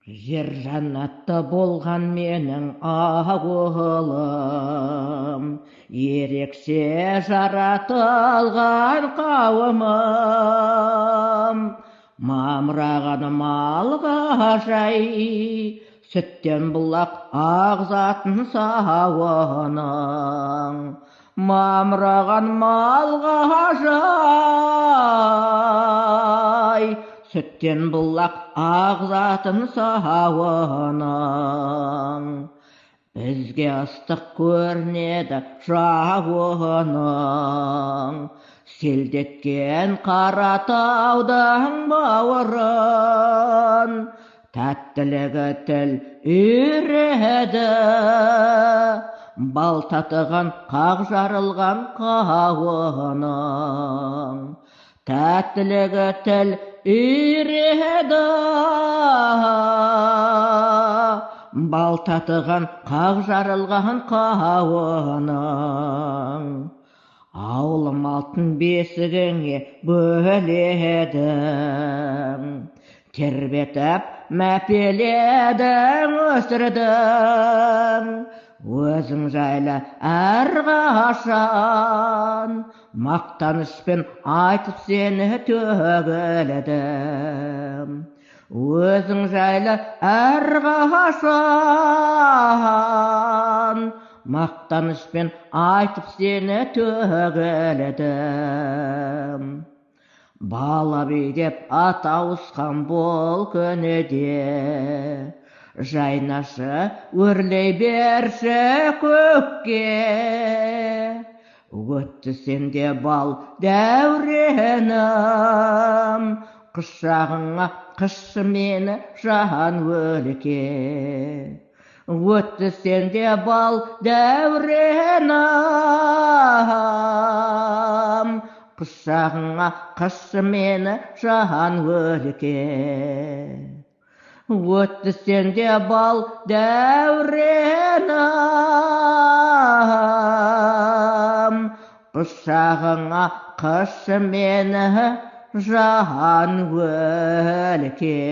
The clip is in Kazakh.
Жер жаннатта болған менің ауылым, ерекше жаратылған қауымым. Мамыраған малға жай, сүттен бұлақ ағзатын сауының. Мамыраған малға жай, сүттен бұлақ ағзатын сауының. Бізге ыстық көрінеді жауының, селдеткен Қаратаудың бауырын. Тәттілігі тіл үйреді, бал татыған қақ жарылған қауының. Тәттілігі тіл үйреді, бал татыған қақ жарылған қауының. Ауылым алтын бесігіңе бөледің, тербетіп мәпеледің, өсірдің. Өзің жайлы әрқашан мақтаныспен айтып сені төгілдім. Өзің жайлы әрқашан мақтаныспен айтып сені төгілдім. Бала бидеп ат ауысқан бұл күніде, жайнашы өрлей берші көкке. Өтті сенде бал дәуренім, құшағыңа қысшы мені жан өлке. Өтті сенде бал дәуренім, құшағыңа қысшы мені жан өлке. Өтті сенде бал дәуренім, құшағыңа қысшы мені жан өлке.